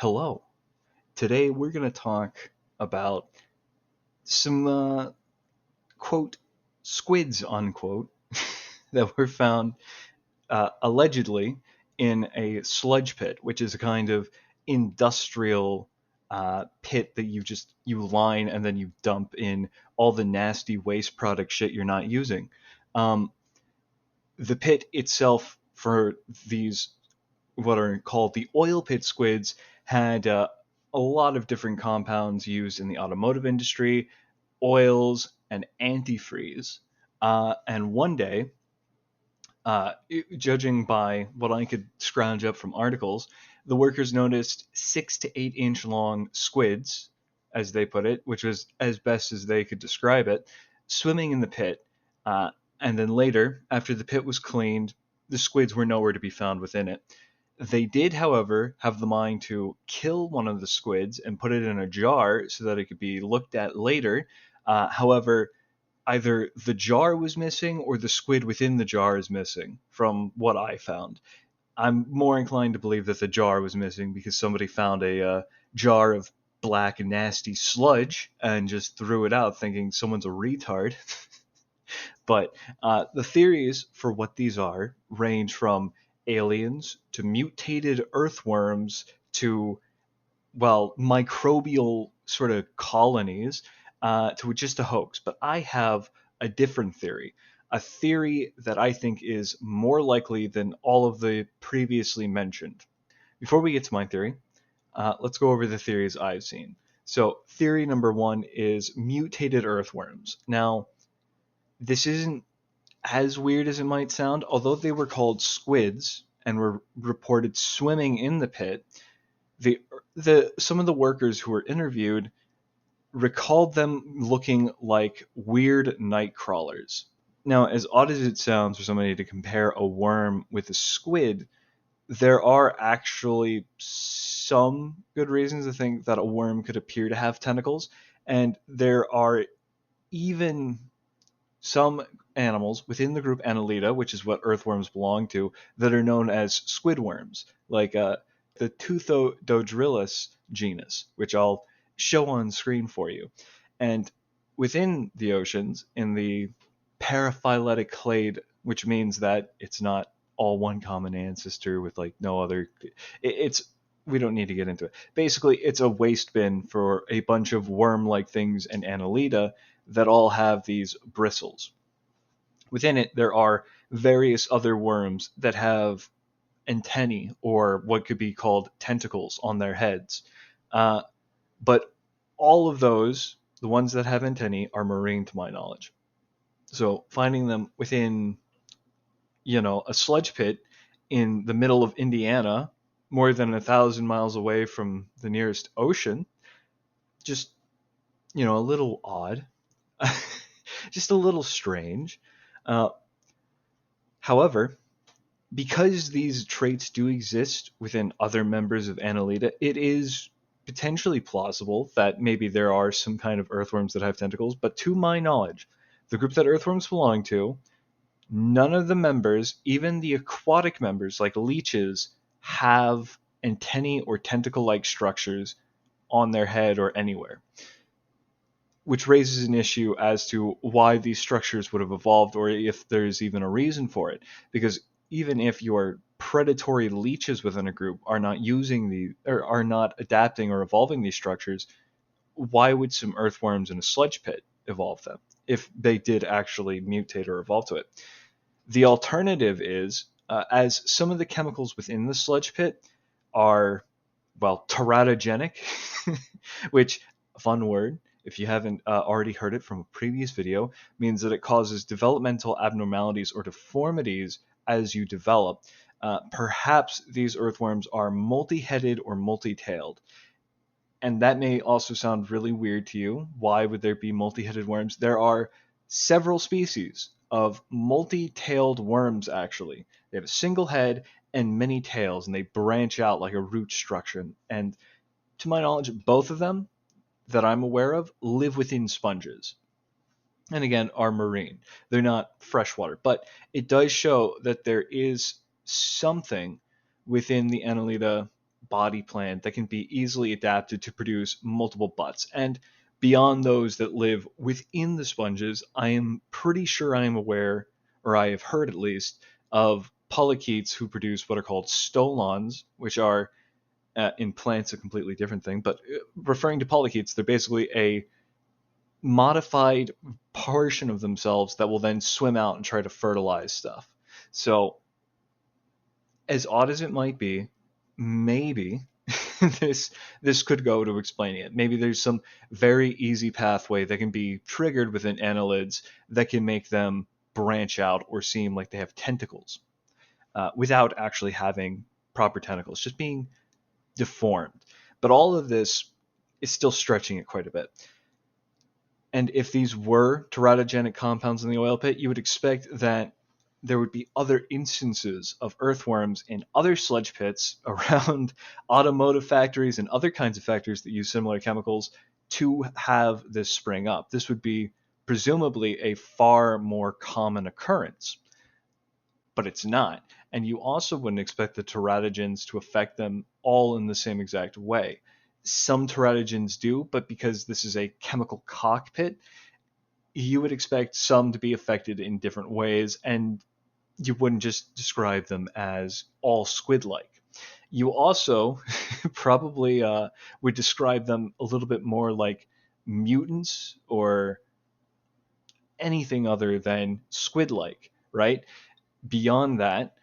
Hello. Today we're going to talk about some, quote, squids, unquote, that were found allegedly in a sludge pit, which is a kind of industrial pit that you line and then you dump in all the nasty waste product shit you're not using. Um, the pit itself for these what are called the oil pit squids had a lot of different compounds used in the automotive industry, oils, and antifreeze. And one day, judging by what I could scrounge up from articles, the workers noticed 6 to 8 inch long squids, as they put it, which was as best as they could describe it, swimming in the pit. Uh, and then later, after the pit was cleaned, the squids were nowhere to be found within it. They did, however, have the mind to kill one of the squids and put it in a jar so that it could be looked at later. However, either the jar was missing or the squid within the jar is missing, from what I found. I'm more inclined to believe that the jar was missing because somebody found a jar of black nasty sludge and just threw it out thinking someone's a retard. But the theories for what these are range from aliens to mutated earthworms to, well, microbial sort of colonies to just a hoax. But I have a different theory, a theory that I think is more likely than all of the previously mentioned. Before we get to my theory, let's go over the theories I've seen. So, theory number one is mutated earthworms. Now, this isn't as weird as it might sound. Although they were called squids and were reported swimming in the pit, the some of the workers who were interviewed recalled them looking like weird night crawlers. Now, as odd as it sounds for somebody to compare a worm with a squid, there are actually some good reasons to think that a worm could appear to have tentacles, and there are even some animals within the group Annelida, which is what earthworms belong to, that are known as squidworms, like the Tuthododrilus genus, which I'll show on screen for you. And within the oceans, in the paraphyletic clade, which means that it's not all one common ancestor with like no other, it's we don't need to get into it. Basically, it's a waste bin for a bunch of worm-like things and Annelida that all have these bristles. Within it, there are various other worms that have antennae, or what could be called tentacles, on their heads. But all of those, the ones that have antennae, are marine to my knowledge. So finding them within, a sludge pit in the middle of Indiana, more than 1,000 miles away from the nearest ocean, just, a little odd. Just a little strange. Uh, However, because these traits do exist within other members of Annelida, it is potentially plausible that maybe there are some kind of earthworms that have tentacles, but to my knowledge, the group that earthworms belong to, none of the members, even the aquatic members like leeches, have antennae or tentacle-like structures on their head or anywhere, which raises an issue as to why these structures would have evolved, or if there's even a reason for it. Because even if your predatory leeches within a group are not are not adapting or evolving these structures, why would some earthworms in a sludge pit evolve them if they did actually mutate or evolve to it? The alternative is, as some of the chemicals within the sludge pit are, well, teratogenic, which, fun word, if you haven't already heard it from a previous video, means that it causes developmental abnormalities or deformities as you develop. Perhaps these earthworms are multi-headed or multi-tailed. And that may also sound really weird to you. Why would there be multi-headed worms? There are several species of multi-tailed worms, actually. They have a single head and many tails, and they branch out like a root structure. And to my knowledge, both of them that I'm aware of live within sponges, and again are marine. They're not freshwater, but it does show that there is something within the Annelida body plan that can be easily adapted to produce multiple butts. And beyond those that live within the sponges, I am pretty sure I am aware, or I have heard at least, of polychaetes who produce what are called stolons, which are in plants a completely different thing. But referring to polychaetes, they're basically a modified portion of themselves that will then swim out and try to fertilize stuff. So, as odd as it might be, maybe this could go to explaining it. Maybe there's some very easy pathway that can be triggered within annelids that can make them branch out or seem like they have tentacles without actually having proper tentacles, just being deformed. But all of this is still stretching it quite a bit. And if these were teratogenic compounds in the oil pit, you would expect that there would be other instances of earthworms in other sludge pits around automotive factories and other kinds of factories that use similar chemicals to have this spring up. This would be presumably a far more common occurrence, but it's not. And you also wouldn't expect the teratogens to affect them all in the same exact way. Some teratogens do, but because this is a chemical cockpit, you would expect some to be affected in different ways, and you wouldn't just describe them as all squid-like. You also probably would describe them a little bit more like mutants or anything other than squid-like, right? Beyond that,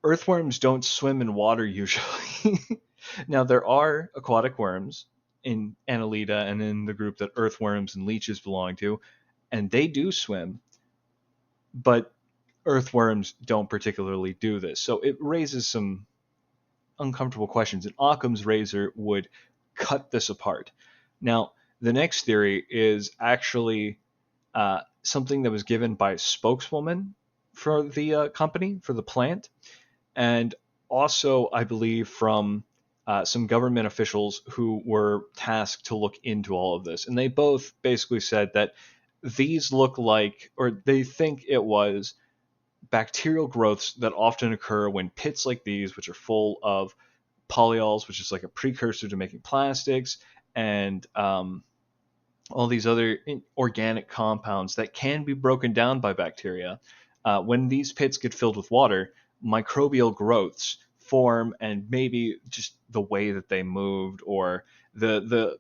earthworms don't swim in water usually. Now, there are aquatic worms in Annelida and in the group that earthworms and leeches belong to, and they do swim, but earthworms don't particularly do this. So it raises some uncomfortable questions, and Occam's razor would cut this apart. Now, the next theory is actually something that was given by a spokeswoman for the company, for the plant, and also, I believe, from some government officials who were tasked to look into all of this. And they both basically said that these look like, or they think it was, bacterial growths that often occur when pits like these, which are full of polyols, which is like a precursor to making plastics, and all these other organic compounds that can be broken down by bacteria. When these pits get filled with water, microbial growths form, and maybe just the way that they moved or the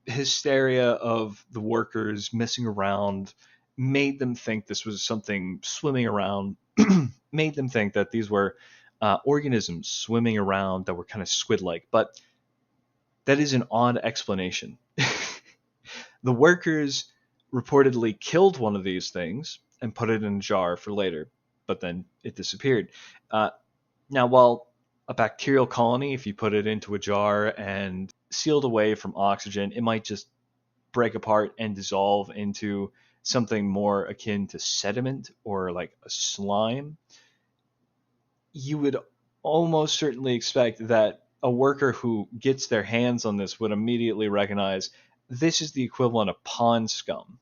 hysteria of the workers messing around made them think this was something swimming around, made them think that these were organisms swimming around that were kind of squid-like. But that is an odd explanation. The workers reportedly killed one of these things and put it in a jar for later, but then it disappeared. Now, while a bacterial colony, if you put it into a jar and sealed away from oxygen, it might just break apart and dissolve into something more akin to sediment or like a slime. You would almost certainly expect that a worker who gets their hands on this would immediately recognize this is the equivalent of pond scum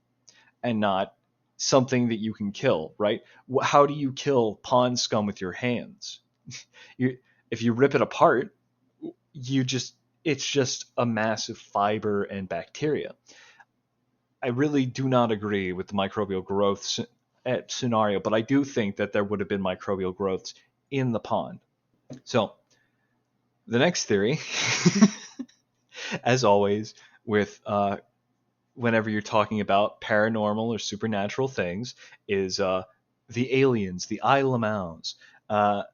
and not something that you can kill, right? How do you kill pond scum with your hands? If you rip it apart, it's just a massive fiber and bacteria. I really do not agree with the microbial growth scenario, but I do think that there would have been microbial growths in the pond. So the next theory, as always, with whenever you're talking about paranormal or supernatural things, is the aliens, the Ilamaus. Not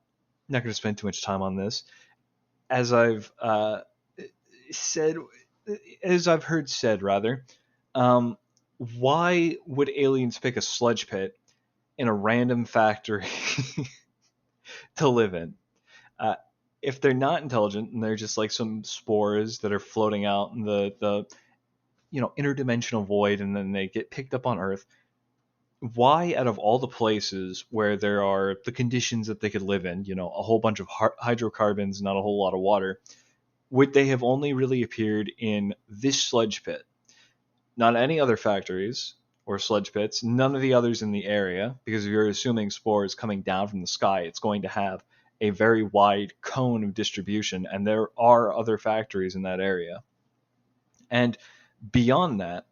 going to spend too much time on this. As I've heard said, why would aliens pick a sludge pit in a random factory to live in? If they're not intelligent and they're just like some spores that are floating out in the interdimensional void, and then they get picked up on Earth, why, out of all the places where there are the conditions that they could live in, a whole bunch of hydrocarbons, not a whole lot of water, would they have only really appeared in this sludge pit? Not any other factories or sludge pits, none of the others in the area, because if you're assuming spores coming down from the sky, it's going to have a very wide cone of distribution, and there are other factories in that area. And beyond that,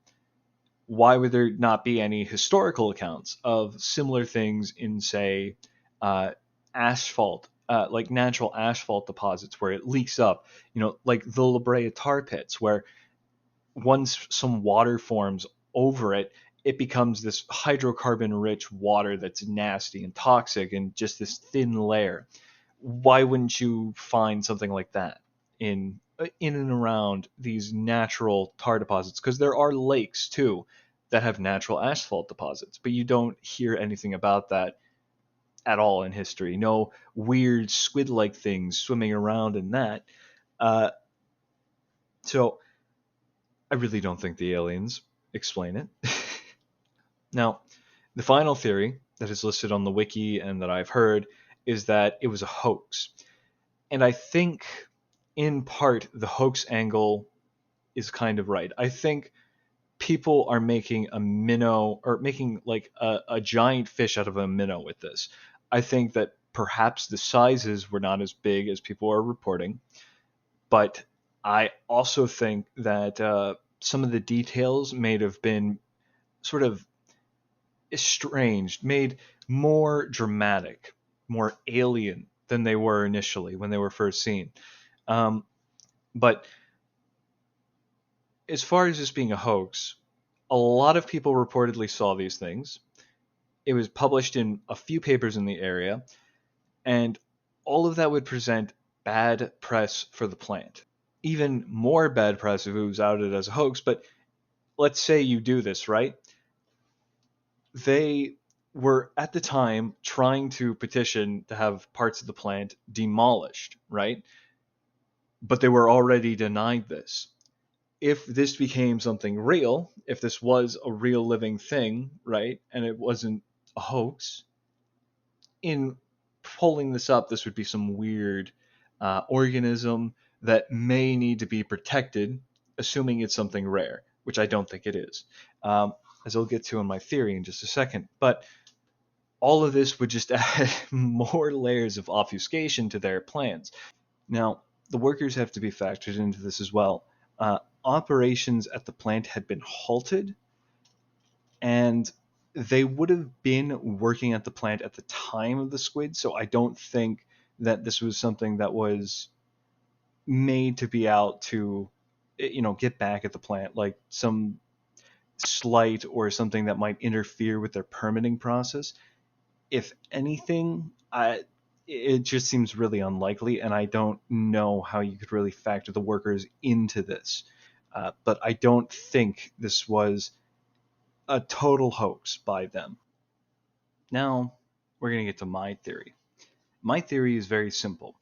why would there not be any historical accounts of similar things in, say, uh, asphalt, like natural asphalt deposits where it leaks up, like the La Brea tar pits, where once some water forms over it, it becomes this hydrocarbon rich water that's nasty and toxic and just this thin layer. Why wouldn't you find something like that in and around these natural tar deposits? Because there are lakes too that have natural asphalt deposits, but you don't hear anything about that at all in history. No weird squid-like things swimming around in that. Uh, so I really don't think the aliens explain it. Now, the final theory that is listed on the wiki and that I've heard is that it was a hoax. And I think, in part, the hoax angle is kind of right. I think people are making a minnow, or making like a giant fish out of a minnow with this. I think that perhaps the sizes were not as big as people are reporting, but I also think that some of the details may have been sort of estranged, made more dramatic, more alien than they were initially when they were first seen. But as far as this being a hoax, a lot of people reportedly saw these things. It was published in a few papers in the area, and all of that would present bad press for the plant. Even more bad press if it was outed as a hoax, but let's say you do this, right? They were at the time trying to petition to have parts of the plant demolished, right? But they were already denied this. If this became something real, if this was a real living thing, right, and it wasn't a hoax, in pulling this up, this would be some weird organism that may need to be protected, assuming it's something rare, which I don't think it is, as I'll get to in my theory in just a second. But all of this would just add more layers of obfuscation to their plans. Now, the workers have to be factored into this as well. Operations at the plant had been halted, and they would have been working at the plant at the time of the squid, so I don't think that this was something that was made to be out to, get back at the plant, like some slight or something that might interfere with their permitting process. If anything, it just seems really unlikely, and I don't know how you could really factor the workers into this. But I don't think this was a total hoax by them. Now, we're going to get to my theory. My theory is very simple.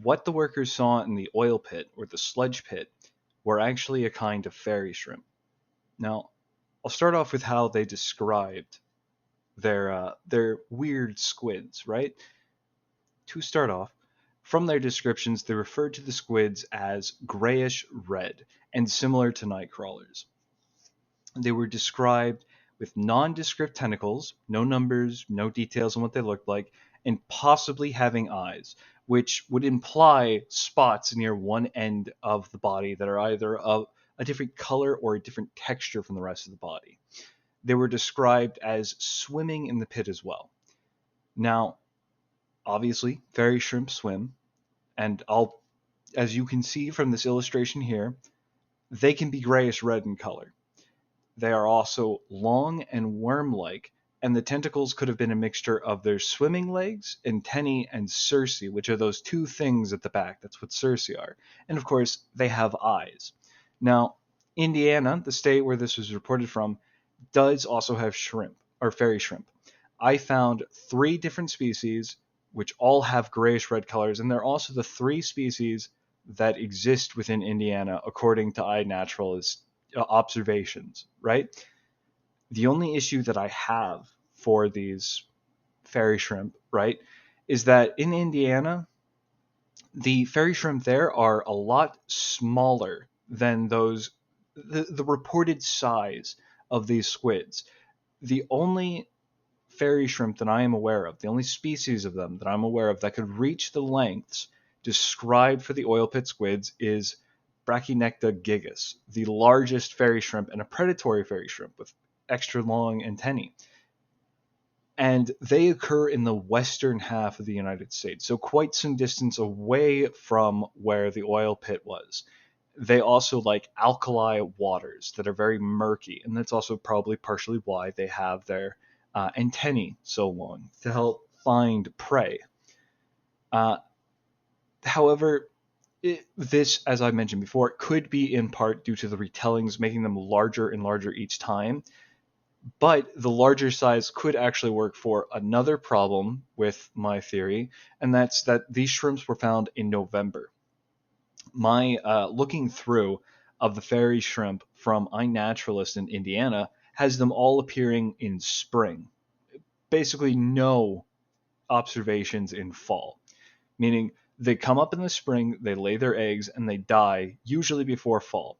What the workers saw in the oil pit, or the sludge pit, were actually a kind of fairy shrimp. Now, I'll start off with how they described their weird squids, right? To start off, from their descriptions, they referred to the squids as grayish red and similar to night crawlers. They were described with nondescript tentacles, no numbers, no details on what they looked like, and possibly having eyes, which would imply spots near one end of the body that are either of a different color or a different texture from the rest of the body. They were described as swimming in the pit as well. Now, obviously, fairy shrimp swim, and as you can see from this illustration here, they can be grayish red in color. They are also long and worm-like, and the tentacles could have been a mixture of their swimming legs, antennae, and cerci, which are those two things at the back. That's what cerci are. And of course, they have eyes. Now, Indiana, the state where this was reported from, does also have shrimp, or fairy shrimp. I found 3 different species, which all have grayish red colors, and they're also the 3 species that exist within Indiana, according to iNaturalist observations, right? The only issue that I have for these fairy shrimp, right, is that in Indiana, the fairy shrimp there are a lot smaller than the reported size of these squids. The only fairy shrimp that I am aware of, the only species of them that I'm aware of that could reach the lengths described for the oil pit squids is Brachynecta gigas, the largest fairy shrimp and a predatory fairy shrimp with extra long antennae. And they occur in the western half of the United States, so quite some distance away from where the oil pit was. They also like alkali waters that are very murky, and that's also probably partially why they have their antennae so long to help find prey. However, this, as I mentioned before, could be in part due to the retellings making them larger and larger each time. But the larger size could actually work for another problem with my theory, and that's that these shrimps were found in November. My looking through of the fairy shrimp from iNaturalist in Indiana has them all appearing in spring. Basically, no observations in fall, meaning they come up in the spring, they lay their eggs, and they die, usually before fall.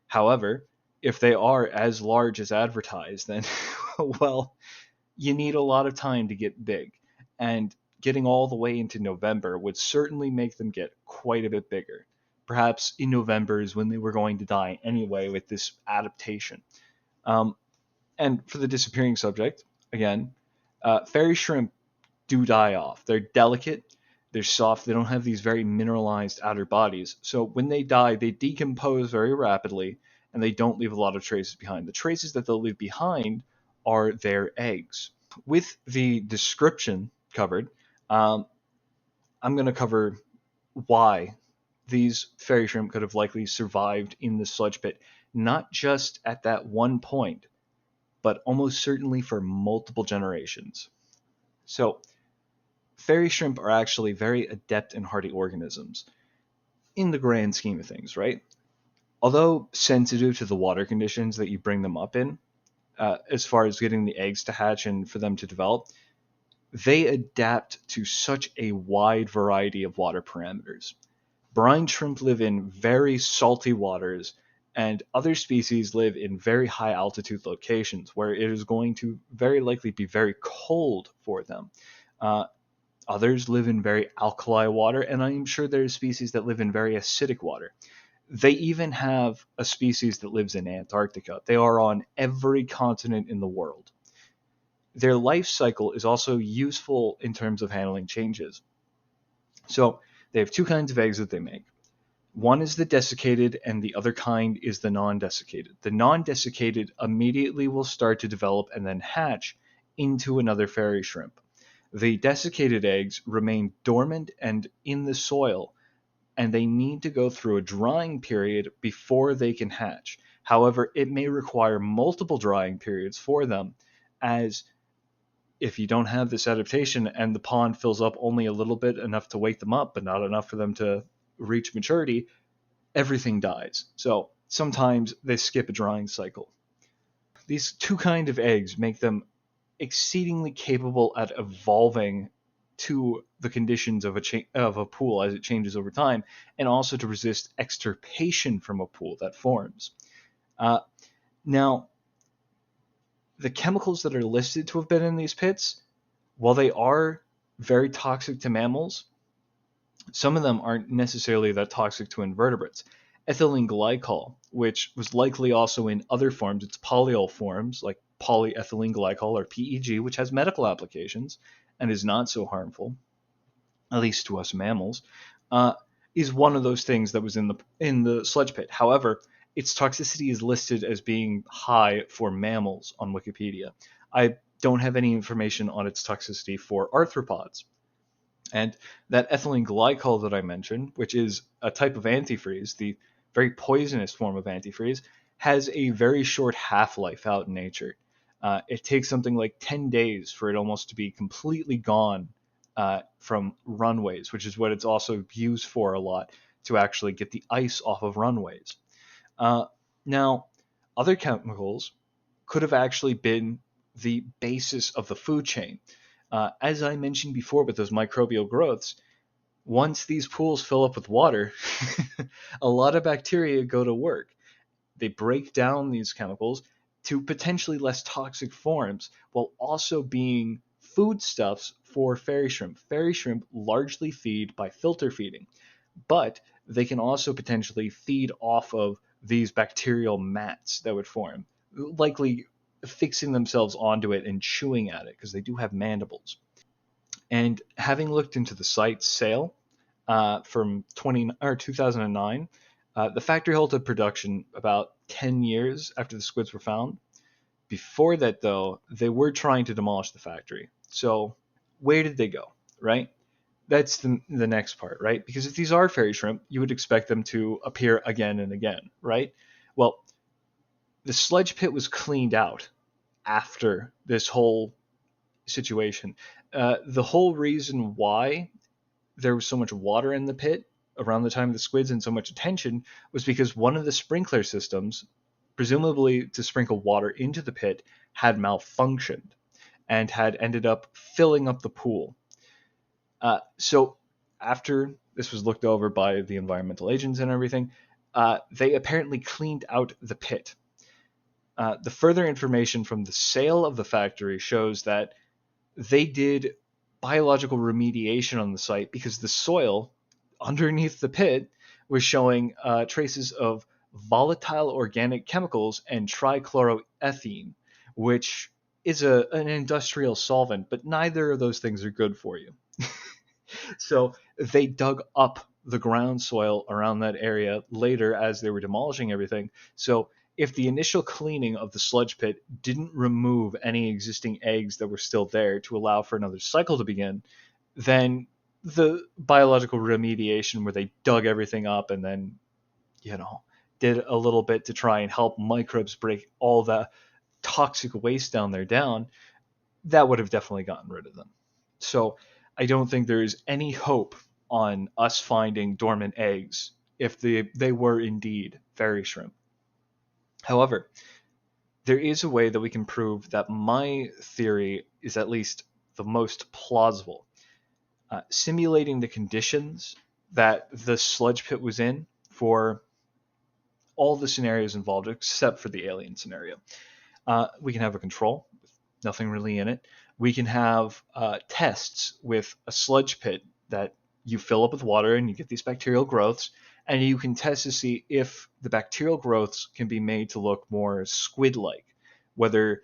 However, if they are as large as advertised, then, well, you need a lot of time to get big. And getting all the way into November would certainly make them get quite a bit bigger. Perhaps in November is when they were going to die anyway with this adaptation. And for the disappearing subject, again, fairy shrimp do die off. They're delicate, they're soft, they don't have these very mineralized outer bodies. So when they die, they decompose very rapidly, and they don't leave a lot of traces behind. The traces that they'll leave behind are their eggs. With the description covered, I'm going to cover why these fairy shrimp could have likely survived in the sludge pit, not just at that one point, but almost certainly for multiple generations. So, fairy shrimp are actually very adept and hardy organisms in the grand scheme of things, right? Although sensitive to the water conditions that you bring them up in, as far as getting the eggs to hatch and for them to develop, they adapt to such a wide variety of water parameters. Brine shrimp live in very salty waters, and other species live in very high altitude locations where it is going to very likely be very cold for them. Others live in very alkali water, and I'm sure there are species that live in very acidic water. They even have a species that lives in Antarctica. They are on every continent in the world. Their life cycle is also useful in terms of handling changes. So they have two kinds of eggs that they make. One is the desiccated, and the other kind is the non-desiccated. The non-desiccated immediately will start to develop and then hatch into another fairy shrimp. The desiccated eggs remain dormant and in the soil, and they need to go through a drying period before they can hatch. However, it may require multiple drying periods for them, as if you don't have this adaptation and the pond fills up only a little bit, enough to wake them up, but not enough for them to reach maturity, everything dies. So sometimes they skip a drying cycle. These two kinds of eggs make them exceedingly capable at evolving to the conditions of a pool as it changes over time, and also to resist extirpation from a pool that forms. Now, the chemicals that are listed to have been in these pits, while they are very toxic to mammals, some of them aren't necessarily that toxic to invertebrates. Ethylene glycol, which was likely also in other forms, its polyol forms, like polyethylene glycol or PEG, which has medical applications and is not so harmful, at least to us mammals, is one of those things that was in the sludge pit. However, its toxicity is listed as being high for mammals on Wikipedia. I don't have any information on its toxicity for arthropods. And that ethylene glycol that I mentioned, which is a type of antifreeze, the very poisonous form of antifreeze, has a very short half-life out in nature. It takes something like 10 days for it almost to be completely gone from runways, which is what it's also used for a lot, to actually get the ice off of runways. Now, other chemicals could have actually been the basis of the food chain. As I mentioned before with those microbial growths, once these pools fill up with water, a lot of bacteria go to work. They break down these chemicals to potentially less toxic forms while also being foodstuffs for fairy shrimp. Fairy shrimp largely feed by filter feeding, but they can also potentially feed off of these bacterial mats that would form, likely fixing themselves onto it and chewing at it because they do have mandibles. And having looked into the site's sale from 2009, the factory halted production about 10 years after the squids were found. Before that, though, they were trying to demolish the factory. So where did they go, right? That's the next part, right? Because if these are fairy shrimp, you would expect them to appear again and again, right? Well, the sludge pit was cleaned out after this whole situation. The whole reason why there was so much water in the pit around the time of the squids and so much attention was because one of the sprinkler systems, presumably to sprinkle water into the pit, had malfunctioned and had ended up filling up the pool. So after this was looked over by the environmental agents and everything, they apparently cleaned out the pit. The further information from the sale of the factory shows that they did biological remediation on the site because the soil underneath the pit was showing traces of volatile organic chemicals and trichloroethene, which is an industrial solvent, but neither of those things are good for you. So they dug up the ground soil around that area later as they were demolishing everything. So if the initial cleaning of the sludge pit didn't remove any existing eggs that were still there to allow for another cycle to begin, then the biological remediation where they dug everything up and then, did a little bit to try and help microbes break all the toxic waste down there down, that would have definitely gotten rid of them. So I don't think there is any hope on us finding dormant eggs if they were indeed fairy shrimp. However, there is a way that we can prove that my theory is at least the most plausible. Simulating the conditions that the sludge pit was in for all the scenarios involved except for the alien scenario. We can have a control with nothing really in it. We can have tests with a sludge pit that you fill up with water and you get these bacterial growths, and you can test to see if the bacterial growths can be made to look more squid-like, whether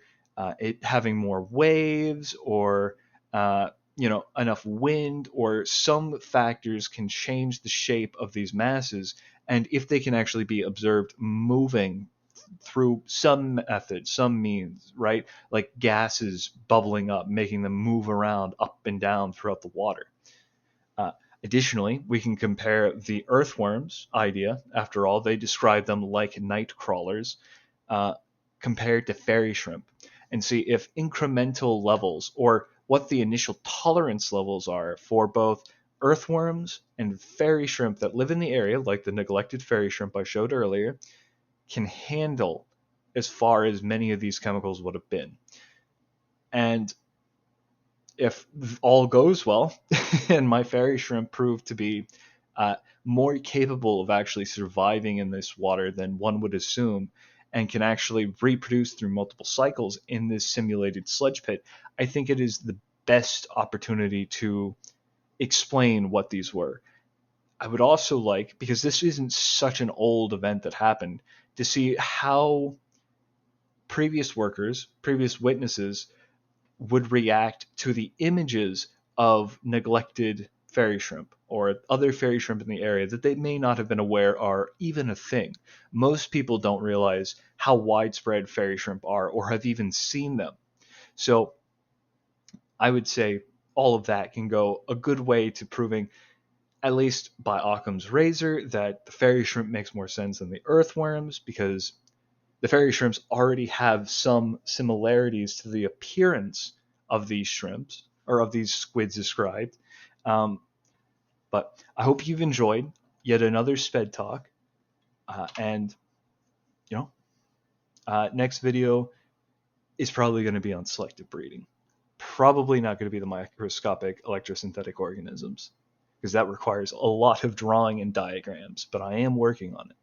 it having more waves or enough wind, or some factors can change the shape of these masses, and if they can actually be observed moving through some method, some means, right? Like gases bubbling up, making them move around up and down throughout the water. Additionally, we can compare the earthworms idea. After all, they describe them like night crawlers, compared to fairy shrimp, and see if incremental levels, or what the initial tolerance levels are for both earthworms and fairy shrimp that live in the area, like the neglected fairy shrimp I showed earlier, can handle as far as many of these chemicals would have been. And if all goes well, and my fairy shrimp prove to be more capable of actually surviving in this water than one would assume, and can actually reproduce through multiple cycles in this simulated sludge pit, I think it is the best opportunity to explain what these were. I would also like, because this isn't such an old event that happened, to see how previous workers, previous witnesses, would react to the images of neglected fairy shrimp or other fairy shrimp in the area that they may not have been aware are even a thing. Most people don't realize how widespread fairy shrimp are or have even seen them. So I would say all of that can go a good way to proving, at least by Occam's razor, that the fairy shrimp makes more sense than the earthworms, because the fairy shrimps already have some similarities to the appearance of these shrimps, or of these squids described. But I hope you've enjoyed yet another SPEDtalk. And, next video is probably going to be on selective breeding. Probably not going to be the microscopic electrosynthetic organisms, because that requires a lot of drawing and diagrams, but I am working on it.